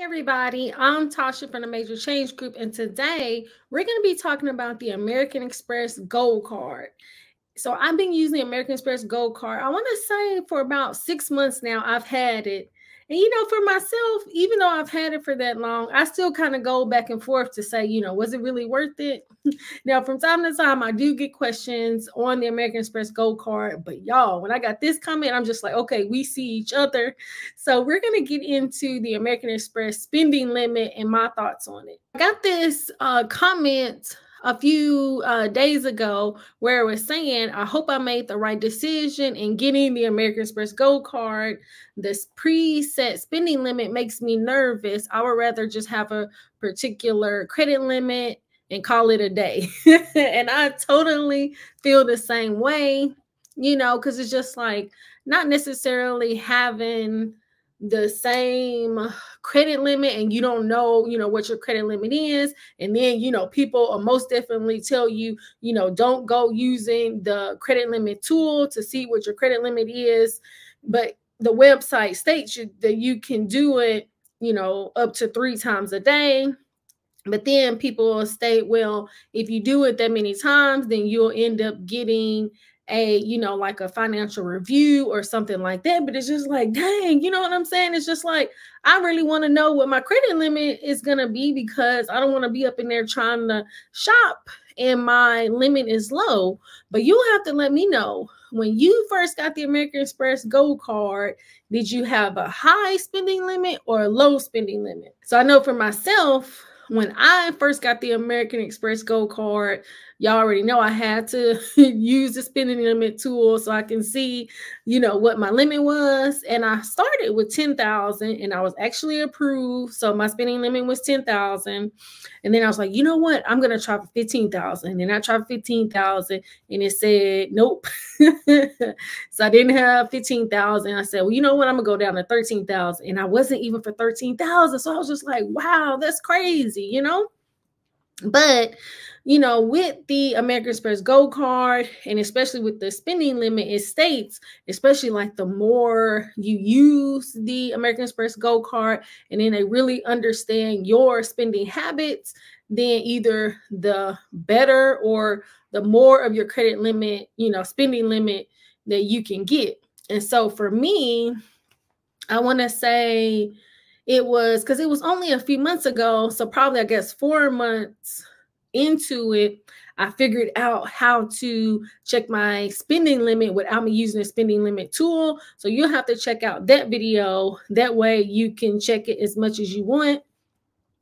Everybody, I'm Tasha from the Major Change Group, and today we're going to be talking about the American Express Gold Card. So, I've been using the American Express Gold Card. I want to say for about 6 months now, I've had it. And for myself, even though I've had it for that long, I still kind of go back and forth to say, was it really worth it? Now, from time to time, I do get questions on the American Express Gold Card, but y'all, when I got this comment, I'm just like, okay, we see each other. So we're going to get into the American Express spending limit and my thoughts on it. I got this comment a few days ago where it was saying, I hope I made the right decision in getting the American Express Gold Card. This preset spending limit makes me nervous. I would rather just have a particular credit limit and call it a day. And I totally feel the same way, because it's just like not necessarily having the same credit limit and you don't know, what your credit limit is. And then, people will most definitely tell you, don't go using the credit limit tool to see what your credit limit is. But the website states that you can do it, up to 3 times a day. But then people will state, well, if you do it that many times, then you'll end up getting a, like a financial review or something like that. But it's just like, dang, you know what I'm saying? It's just like, I really want to know what my credit limit is going to be because I don't want to be up in there trying to shop and my limit is low. But you'll have to let me know, when you first got the American Express Gold Card, did you have a high spending limit or a low spending limit? So I know for myself, when I first got the American Express Gold Card, y'all already know I had to use the spending limit tool so I can see, what my limit was. And I started with 10,000 and I was actually approved. So my spending limit was 10,000. And then I was like, you know what? I'm going to try for 15,000. And I tried for 15,000 and it said, nope. So I didn't have 15,000. I said, well, you know what? I'm gonna go down to 13,000. And I wasn't even for 13,000. So I was just like, wow, that's crazy, But, with the American Express Gold Card, and especially with the spending limit, it states, especially like the more you use the American Express Gold Card, and then they really understand your spending habits, then either the better or the more of your credit limit, spending limit that you can get. And so for me, I want to say it was because it was only a few months ago. So probably, I guess, 4 months into it, I figured out how to check my spending limit without me using a spending limit tool. So you'll have to check out that video. That way you can check it as much as you want.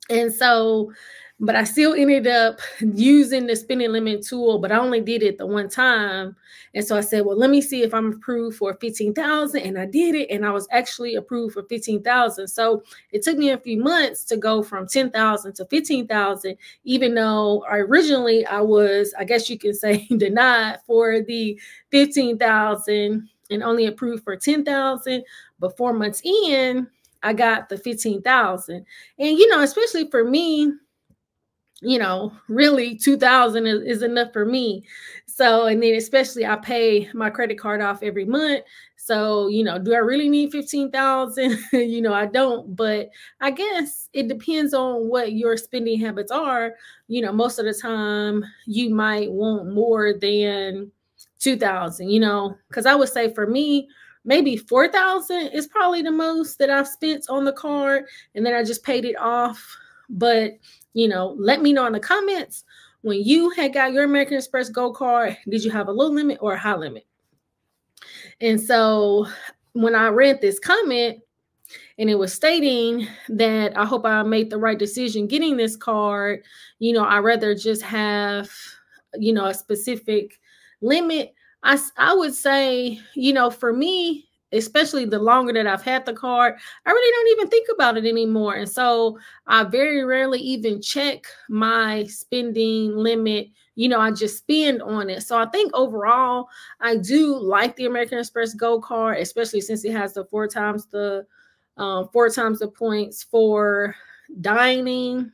And so, but I still ended up using the spending limit tool, but I only did it the one time. And so I said, well, let me see if I'm approved for 15,000. And I did it. And I was actually approved for 15,000. So it took me a few months to go from 10,000 to 15,000, even though originally I was, I guess you can say, denied for the 15,000 and only approved for 10,000. But 4 months in, I got the 15,000. And, especially for me, really 2,000 is enough for me. So, and then especially I pay my credit card off every month. So, do I really need 15,000? I don't, but I guess it depends on what your spending habits are. Most of the time you might want more than 2,000, because I would say for me, maybe 4,000 is probably the most that I've spent on the card. And then I just paid it off. But, let me know in the comments, when you had got your American Express Gold Card, did you have a low limit or a high limit? And so when I read this comment and it was stating that I hope I made the right decision getting this card, I'd rather just have, a specific limit. I would say, for me, especially the longer that I've had the card, I really don't even think about it anymore. And so I very rarely even check my spending limit. I just spend on it. So I think overall, I do like the American Express Gold Card, especially since it has the 4 times the points for dining.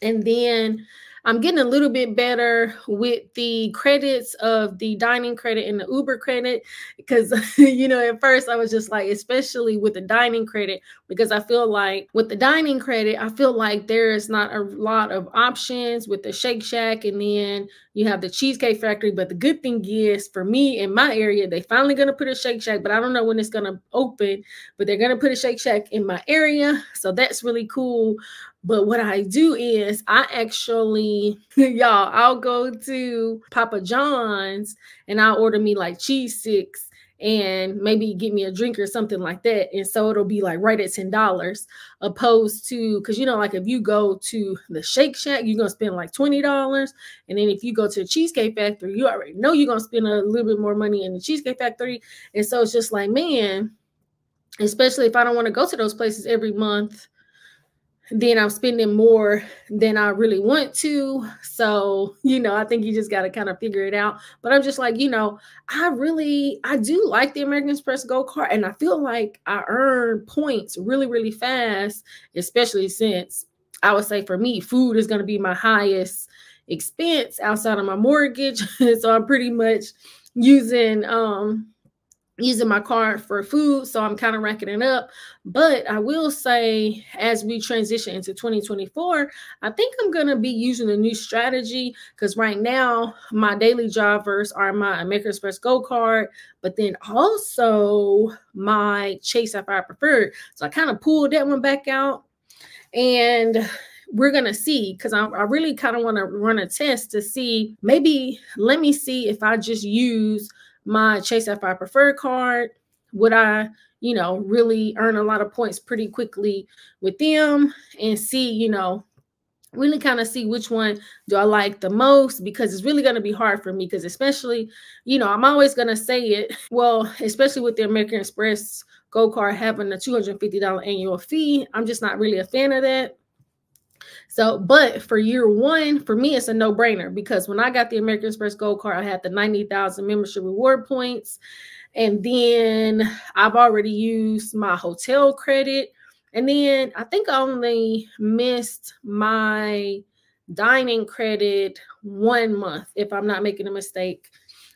And then I'm getting a little bit better with the credits of the dining credit and the Uber credit because, at first I was just like, especially with the dining credit, because I feel like with the dining credit, I feel like there is not a lot of options with the Shake Shack, and then you have the Cheesecake Factory. But the good thing is, for me in my area, they finally going to put a Shake Shack, but I don't know when it's going to open, but they're going to put a Shake Shack in my area. So that's really cool. But what I do is I actually, y'all, I'll go to Papa John's and I'll order me like cheese sticks and maybe get me a drink or something like that. And so it'll be like right at $10, opposed to, because like if you go to the Shake Shack, you're gonna spend like $20. And then if you go to the Cheesecake Factory, you already know you're gonna spend a little bit more money in the Cheesecake Factory. And so it's just like, man, especially if I don't want to go to those places every month, then I'm spending more than I really want to. So, I think you just got to kind of figure it out. But I'm just like, I do like the American Express Gold Card. And I feel like I earn points really, really fast, especially since I would say for me, food is going to be my highest expense outside of my mortgage. So I'm pretty much using my card for food, so I'm kind of racking it up. But I will say, as we transition into 2024, I think I'm going to be using a new strategy, because right now my daily drivers are my American Express Gold Card, but then also my Chase Sapphire Preferred. So I kind of pulled that one back out, and we're going to see, because I really kind of want to run a test to see, maybe let me see if I just use my Chase Sapphire Preferred card, would I, really earn a lot of points pretty quickly with them, and see, really kind of see which one do I like the most, because it's really going to be hard for me, because especially, I'm always going to say it, well, especially with the American Express Gold Card having a $250 annual fee, I'm just not really a fan of that. So, but for year one, for me, it's a no-brainer, because when I got the American Express Gold Card, I had the 90,000 membership reward points. And then I've already used my hotel credit. And then I think I only missed my dining credit 1 month, if I'm not making a mistake.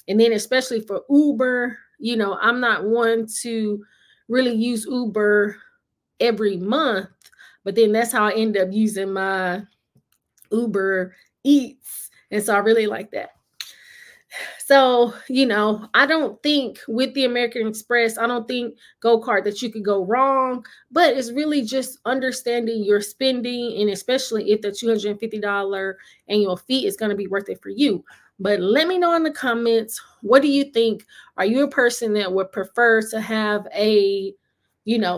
And then especially for Uber, I'm not one to really use Uber every month. But then that's how I end up using my Uber Eats. And so I really like that. So, I don't think with the American Express, I don't think Gold Card that you could go wrong, but it's really just understanding your spending, and especially if the $250 annual fee is going to be worth it for you. But let me know in the comments, what do you think? Are you a person that would prefer to have a,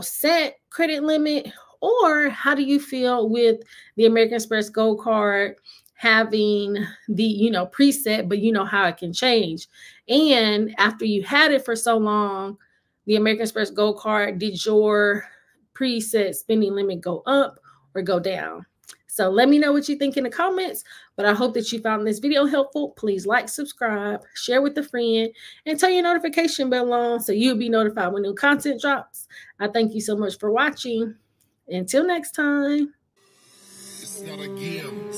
set credit limit, or how do you feel with the American Express Gold Card having the, preset, but how it can change? And after you had it for so long, the American Express Gold Card, did your preset spending limit go up or go down? So let me know what you think in the comments. But I hope that you found this video helpful. Please like, subscribe, share with a friend, and turn your notification bell on so you'll be notified when new content drops. I thank you so much for watching. Until next time. It's not a game.